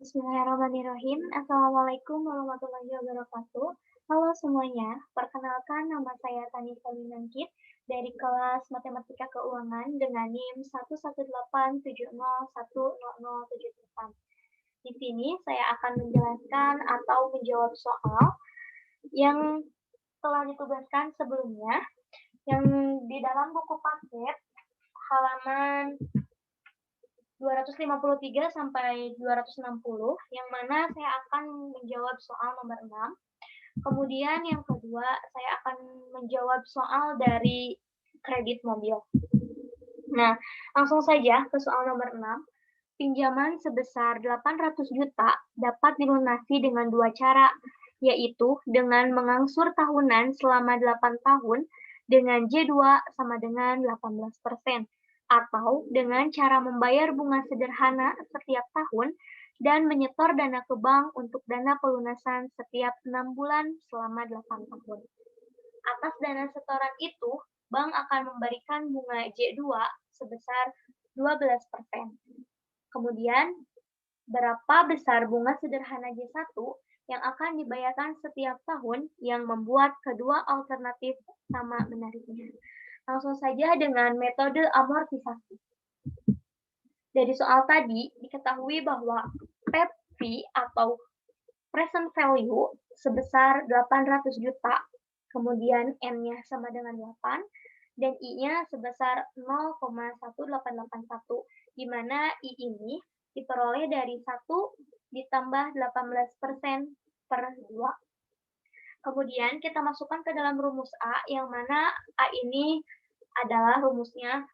Bismillahirrahmanirrahim. Assalamualaikum warahmatullahi wabarakatuh. Halo semuanya, perkenalkan nama saya Tani Salinangkit dari kelas Matematika Keuangan dengan NIM 11870100078. Di sini saya akan menjelaskan atau menjawab soal yang telah ditugaskan sebelumnya yang di dalam buku paket halaman 253 sampai 260, yang mana saya akan menjawab soal nomor 6. Kemudian yang kedua, saya akan menjawab soal dari kredit mobil. Nah, langsung saja ke soal nomor 6. Pinjaman sebesar 800 juta dapat dilunasi dengan dua cara, yaitu dengan mengangsur tahunan selama 8 tahun dengan J2 sama dengan 18%, atau dengan cara membayar bunga sederhana setiap tahun dan menyetor dana ke bank untuk dana pelunasan setiap 6 bulan selama 8 tahun. Atas dana setoran itu, bank akan memberikan bunga J2 sebesar 12%. Kemudian, berapa besar bunga sederhana J1 yang akan dibayarkan setiap tahun yang membuat kedua alternatif sama menariknya. Langsung saja dengan metode amortisasi. Dari soal tadi, diketahui bahwa PV atau present value sebesar 800 juta, kemudian N-nya sama dengan 8, dan I-nya sebesar 0,1881, di mana I ini diperoleh dari 1 ditambah 18% per 2. Kemudian kita masukkan ke dalam rumus A, yang mana A ini adalah rumusnya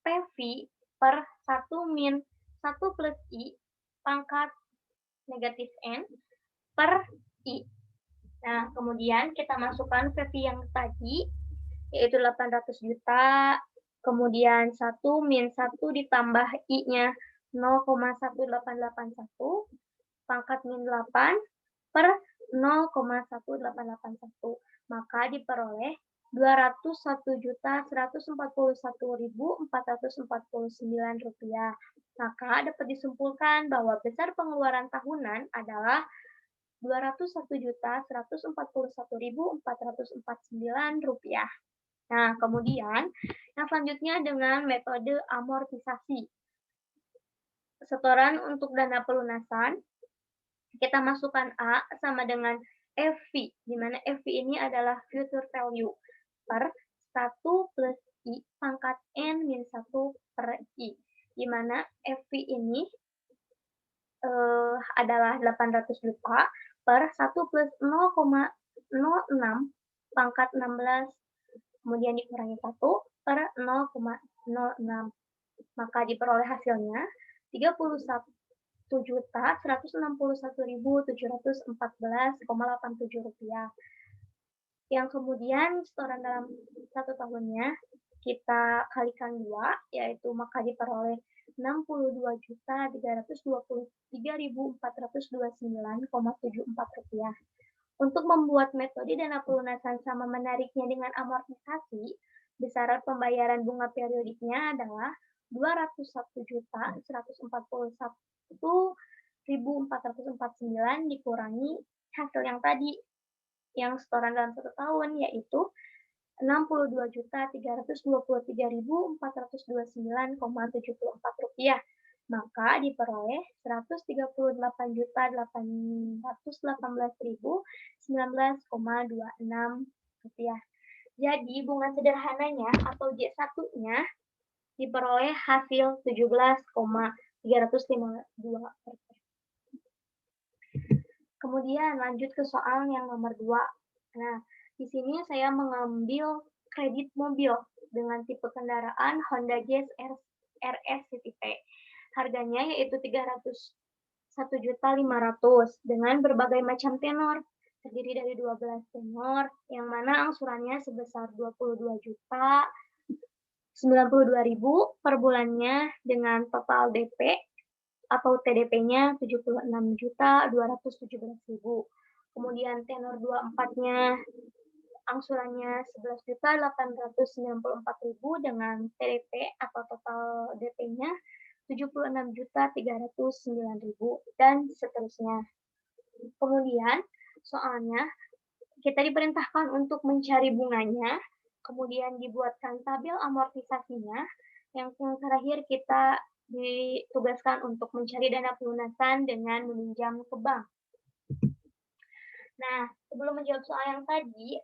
PV per 1 min 1 plus I pangkat negatif N per I. Nah, kemudian kita masukkan PV yang tadi, yaitu 800 juta, kemudian 1 min 1 ditambah I-nya 0,1881, pangkat min 8 per 0,1881. Maka diperoleh 201.141.449 rupiah. Maka dapat disimpulkan bahwa besar pengeluaran tahunan adalah 201.141.449 rupiah. Nah, kemudian yang selanjutnya dengan metode amortisasi. Setoran untuk dana pelunasan, kita masukkan A sama dengan FV, di mana FV ini adalah future value per 1 plus I pangkat N min 1 per I, di mana FV ini adalah 800 juta per 1 plus 0,06 pangkat 16, kemudian dikurangi 1 per 0,06. Maka diperoleh hasilnya 31.161.714,87 rupiah. Yang kemudian setoran dalam 1 tahunnya kita kalikan 2, yaitu maka diperoleh 62.323.429,74 rupiah. Untuk membuat metode dana pelunasan sama menariknya dengan amortisasi, besaran pembayaran bunga periodiknya adalah 201.141.449 dikurangi hasil yang tadi, yang setoran dalam 1 tahun, yaitu 62.323.429,74 rupiah. Maka diperoleh 138.818.019,26 rupiah. Jadi bunga sederhananya atau J1-nya diperoleh hasil 17,352%. Kemudian lanjut ke soal yang nomor 2. Nah, di sini saya mengambil kredit mobil dengan tipe kendaraan Honda Jazz RS CTP. Harganya yaitu 301.500.000 dengan berbagai macam tenor, terdiri dari 12 tenor, yang mana angsurannya sebesar 22 juta 92.000 per bulannya dengan total DP atau TDP-nya 76.217.000. Kemudian tenor 24-nya angsurannya 11.894.000 dengan TDP atau total DP-nya 76.309.000 dan seterusnya. Kemudian soalnya kita diperintahkan untuk mencari bunganya, kemudian dibuatkan tabel amortisasinya, yang terakhir kita ditugaskan untuk mencari dana pelunasan dengan meminjam ke bank. Nah, sebelum menjawab soal yang tadi,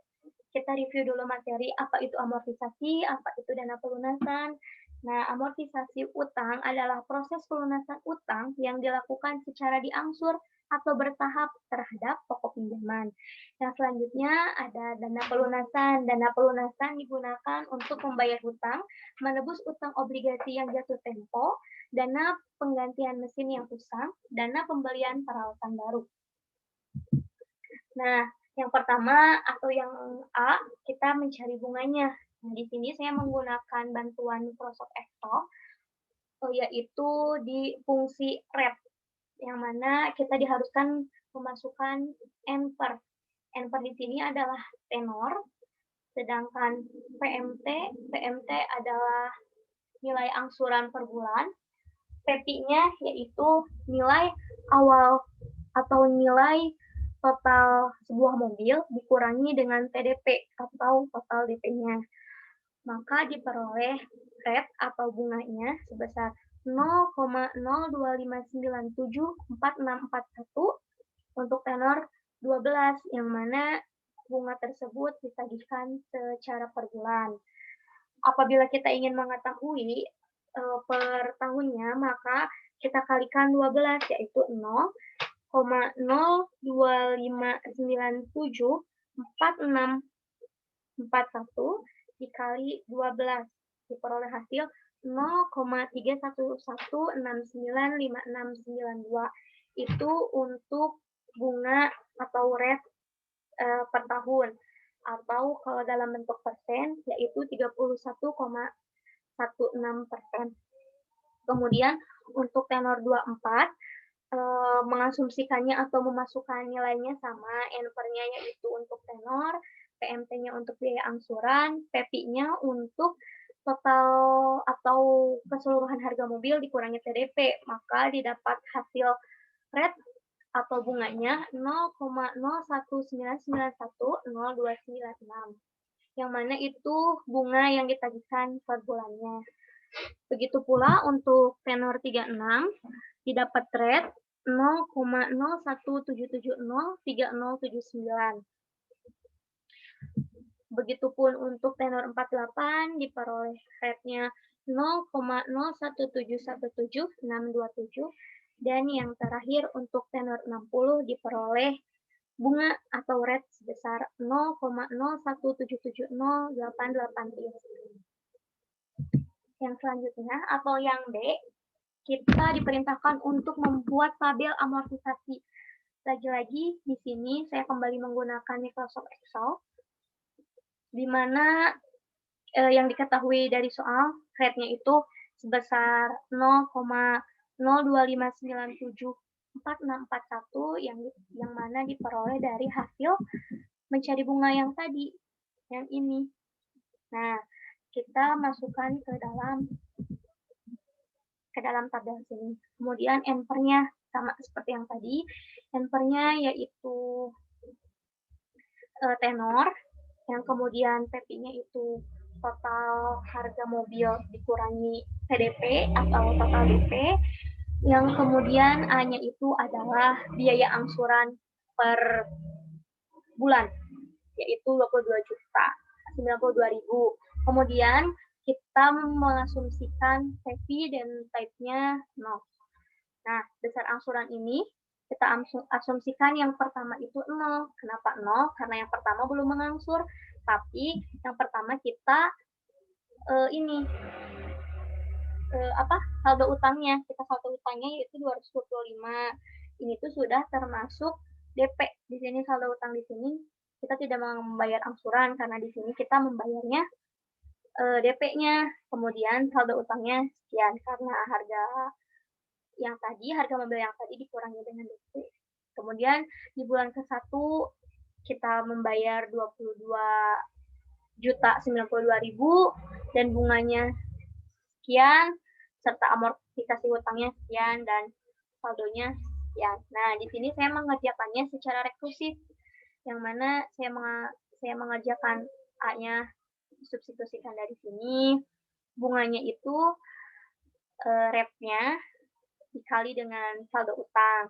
kita review dulu materi apa itu amortisasi, apa itu dana pelunasan. Nah, amortisasi utang adalah proses pelunasan utang yang dilakukan secara diangsur atau bertahap terhadap pokok pinjaman. Yang selanjutnya ada dana pelunasan. Dana pelunasan digunakan untuk membayar hutang, menebus utang obligasi yang jatuh tempo, dana penggantian mesin yang usang, dana pembelian peralatan baru. Nah, yang pertama atau yang A, kita mencari bunganya. Nah, di sini saya menggunakan bantuan Microsoft Excel, yaitu di fungsi rate, yang mana kita diharuskan memasukkan N per. N per di sini adalah tenor, sedangkan PMT adalah nilai angsuran per bulan, PP-nya yaitu nilai awal atau nilai total sebuah mobil dikurangi dengan TDP atau total DP-nya. Maka diperoleh rate atau bunganya sebesar 0,025974641 untuk tenor 12, yang mana bunga tersebut ditagihkan secara per bulan. Apabila kita ingin mengetahui per tahunnya, maka kita kalikan 12, yaitu 0,025974641 dikali 12, diperoleh hasil 0,311695692. Itu untuk bunga atau rate per tahun, atau kalau dalam bentuk persen yaitu 31,16%. Kemudian untuk tenor 24 mengasumsikannya atau memasukkan nilainya sama, N per-nya yaitu untuk tenor, PMT-nya untuk biaya angsuran, PP-nya untuk total atau keseluruhan harga mobil dikurangi TDP, maka didapat hasil rate atau bunganya 0,019910296, yang mana itu bunga yang ditagihkan per bulannya. Begitu pula untuk tenor 36 didapat rate 0,017703079. Begitupun untuk tenor 48 diperoleh rate-nya 0,017172627, dan yang terakhir untuk tenor 60 diperoleh bunga atau rate sebesar 0,017708839. Yang selanjutnya atau yang B, kita diperintahkan untuk membuat tabel amortisasi. Lagi-lagi di sini saya kembali menggunakan Microsoft Excel, di mana yang diketahui dari soal rate-nya itu sebesar 0,025974641, yang mana diperoleh dari hasil mencari bunga yang tadi, yang ini. Nah, kita masukkan ke dalam tabel sini. Kemudian N per-nya sama seperti yang tadi. N per-nya yaitu tenor, yang kemudian PP-nya itu total harga mobil dikurangi TDP atau total DP, yang kemudian A-nya itu adalah biaya angsuran per bulan, yaitu 22.092.000. Kemudian kita mengasumsikan PP dan type-nya 0. Nah, dasar angsuran ini kita asumsikan yang pertama itu 0. Kenapa 0? Karena yang pertama belum mengangsur, tapi yang pertama kita saldo utangnya. Kita saldo utangnya yaitu 225. Ini tuh sudah termasuk DP. Di sini saldo utang di sini kita tidak membayar angsuran karena di sini kita membayarnya DP-nya. Kemudian saldo utangnya sekian karena harga mobil yang tadi dikurangi dengan DP. Kemudian di bulan ke-1 kita membayar 22.092.000 dan bunganya sekian. serta amortisasi hutangnya sekian dan saldonya sekian. Nah, di sini saya mengerjakannya secara rekursif, yang mana saya mengerjakan A-nya substitusikan dari sini, bunganya itu rate-nya dikali dengan saldo utang,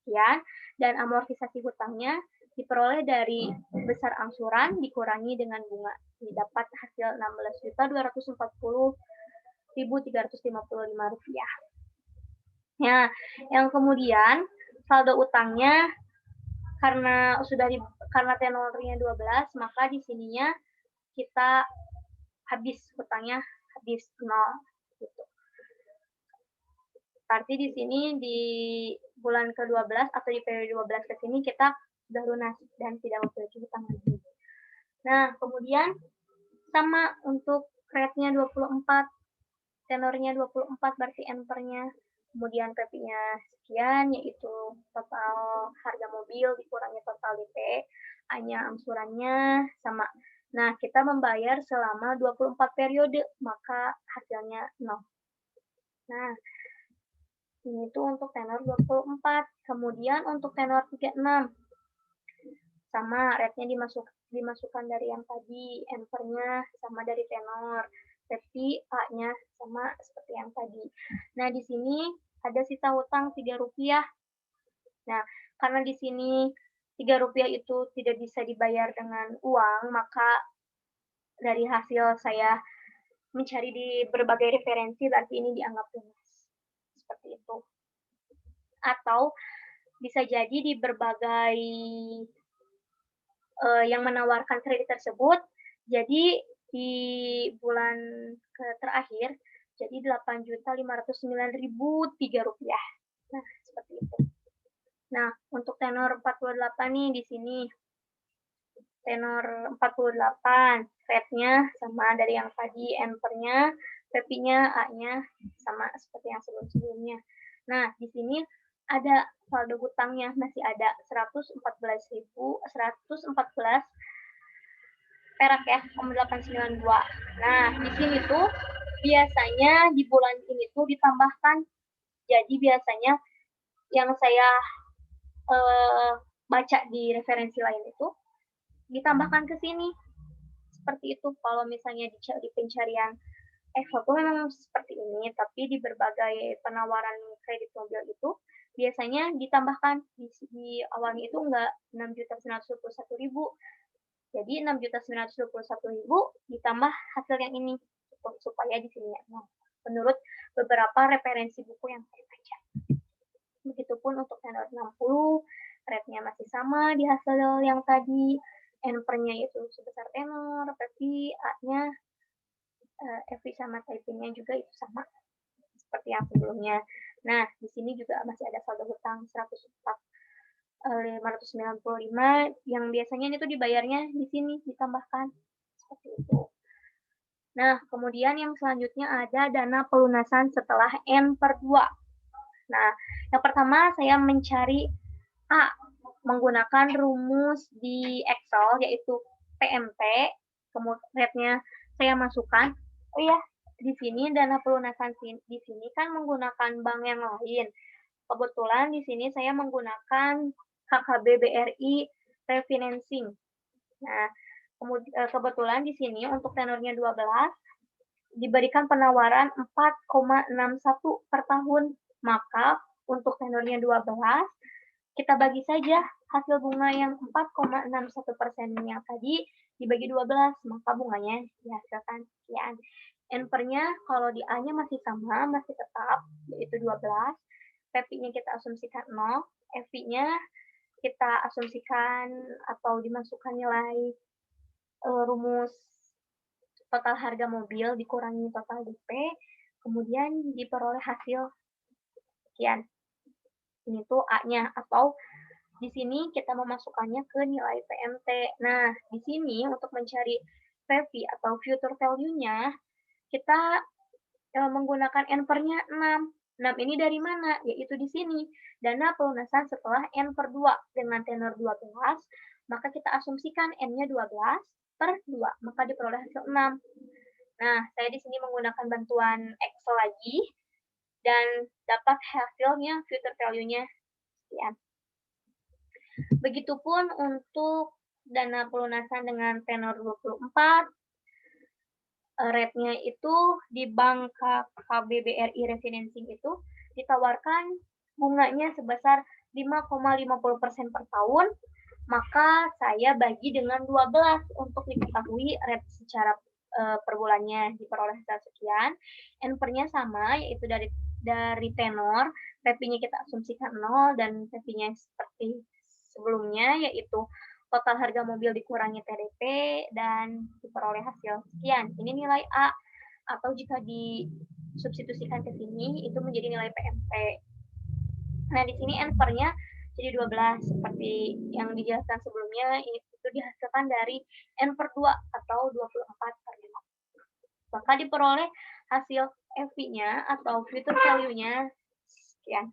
ya, dan amortisasi hutangnya diperoleh dari besar angsuran dikurangi dengan bunga. Didapat hasil Rp16.240.355. Nah, yang kemudian saldo utangnya karena tenornya 12, maka di sininya kita hutangnya habis 0 gitu. Berarti di sini di bulan ke-12 atau di periode 12 ke sini kita sudah lunas dan tidak memiliki hutang lagi. Nah, kemudian sama untuk rate-nya 24, tenornya 24 berarti N-nya, kemudian PP-nya sekian, yaitu total harga mobil dikurangi total DP, A-nya angsurannya sama. Nah, kita membayar selama 24 periode, maka hasilnya 0. Nah, ini tuh untuk tenor 24. Kemudian untuk tenor 36, sama rate-nya dimasukkan dari yang tadi, N-nya sama dari tenor, tapi A-nya sama seperti yang tadi. Nah, di sini ada sisa hutang Rp3. Nah, karena di sini Rp3 itu tidak bisa dibayar dengan uang, maka dari hasil saya mencari di berbagai referensi, berarti ini dianggap lunas. Seperti itu. Atau bisa jadi di berbagai yang menawarkan kredit tersebut, jadi di bulan terakhir, jadi Rp8.509.003. Nah, seperti itu. Nah, untuk tenor 48 nih di sini. Tenor 48, rate-nya sama dari yang tadi, N-nya, PP-nya, A-nya sama seperti yang sebelum-sebelumnya. Nah, di sini ada saldo hutangnya, masih ada 114 perak ya, 892. Nah, di sini tuh biasanya di bulan ini tuh ditambahkan. Jadi biasanya yang saya baca di referensi lain itu ditambahkan ke sini. Seperti itu kalau misalnya di pencarian foto memang seperti ini, tapi di berbagai penawaran kredit mobil itu biasanya ditambahkan di awalnya itu enggak 6.921.000. Jadi 6.921.000 ditambah hasil yang ini supaya di sini ya. Menurut beberapa referensi buku yang saya baca. Begitupun untuk tenor 60, rate-nya masih sama di hasil yang tadi. N-nya itu sebesar tenor, PP, A-nya, FV sama typing-nya juga itu sama seperti yang sebelumnya. Nah, di sini juga masih ada saldo hutang 595 yang biasanya itu dibayarnya di sini ditambahkan seperti itu. Nah, kemudian yang selanjutnya ada dana pelunasan setelah N/2. Nah, yang pertama saya mencari A, menggunakan rumus di Excel, yaitu PMT, kemudian rate-nya saya masukkan. Oh iya, di sini dana pelunasan di sini kan menggunakan bank yang lain. Kebetulan di sini saya menggunakan KKB BRI Refinancing. Nah, kebetulan di sini untuk tenornya 12, diberikan penawaran 4,61 per tahun. Maka untuk tenornya 12, kita bagi saja hasil bunga yang 4,61% yang tadi dibagi 12, maka bunganya dihasilkan sekian. N/nya kalau di A-nya masih sama, masih tetap, yaitu 12. PP-nya kita asumsikan 0, FV-nya kita asumsikan atau dimasukkan nilai rumus total harga mobil dikurangi total DP, kemudian diperoleh hasil sekian. Ini tuh A-nya, atau di sini kita memasukkannya ke nilai PMT. Nah, di sini untuk mencari PV atau future value-nya, kita menggunakan N/nya 6. 6 ini dari mana? Yaitu di sini. Dana pelunasan setelah N/2 dengan tenor 12, maka kita asumsikan N-nya 12 per 2, maka diperoleh hasil 6. Nah, saya di sini menggunakan bantuan Excel lagi dan dapat hasilnya future value-nya sekian. Begitupun untuk dana pelunasan dengan tenor 24, rate-nya itu di bank KBBRI Refinancing itu ditawarkan bunganya sebesar 5,50% per tahun, maka saya bagi dengan 12 untuk diketahui rate secara per bulannya diperoleh sekian. NPR-nya sama, yaitu dari tenor, PP-nya kita asumsikan 0 dan PP-nya seperti sebelumnya, yaitu total harga mobil dikurangi TDP dan diperoleh hasil sekian. Ini nilai A, atau jika disubstitusikan ke sini itu menjadi nilai PMP. Nah, di sini NPR-nya jadi 12 seperti yang dijelaskan sebelumnya, itu dihasilkan dari N/2 atau 24/5. Maka diperoleh hasil FV-nya atau future value-nya sekian.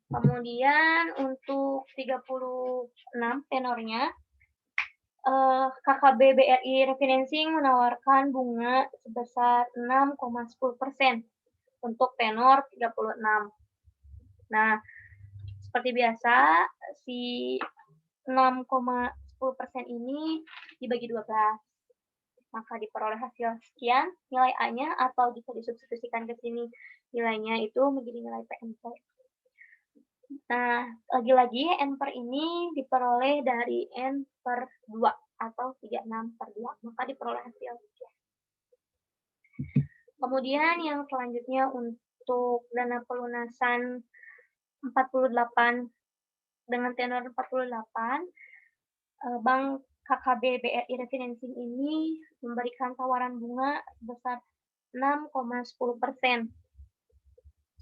Kemudian untuk 36 tenornya, KKB BRI Refinancing menawarkan bunga sebesar 6,10% untuk tenor 36. Nah, seperti biasa, si 6,10% ini dibagi 12. Maka diperoleh hasil sekian nilai A-nya, atau jika disubstitusikan ke sini nilainya itu menjadi nilai PMP. Nah, lagi-lagi NPR ini diperoleh dari N/2 atau 36/2, maka diperoleh hasil sekian. Kemudian yang selanjutnya untuk dana pelunasan 48 dengan tenor 48, Bank KKB BRI Refinancing ini memberikan tawaran bunga sebesar 6,10%.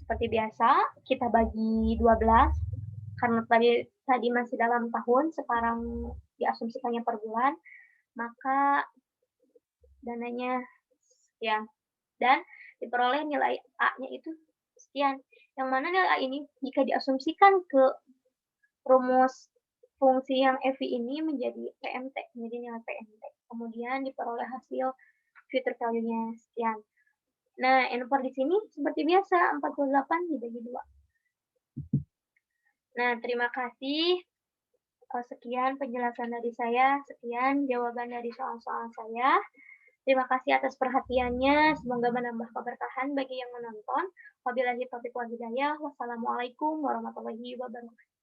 Seperti biasa, kita bagi 12 karena tadi masih dalam tahun, sekarang diasumsikannya per bulan, maka dananya sekian. Dan diperoleh nilai A-nya itu sekian. Yang mana nilai A ini jika diasumsikan ke rumus fungsi yang FI ini menjadi PMT, menjadi nilai PMT. Kemudian diperoleh hasil future value-nya sekian. Nah, NPR di sini seperti biasa 48 dibagi 2. Nah, terima kasih. Sekian penjelasan dari saya, sekian jawaban dari soal-soal saya. Terima kasih atas perhatiannya, semoga menambah keberkahan bagi yang menonton. Wabillahi taufiq wal hidayah. Wassalamualaikum warahmatullahi wabarakatuh.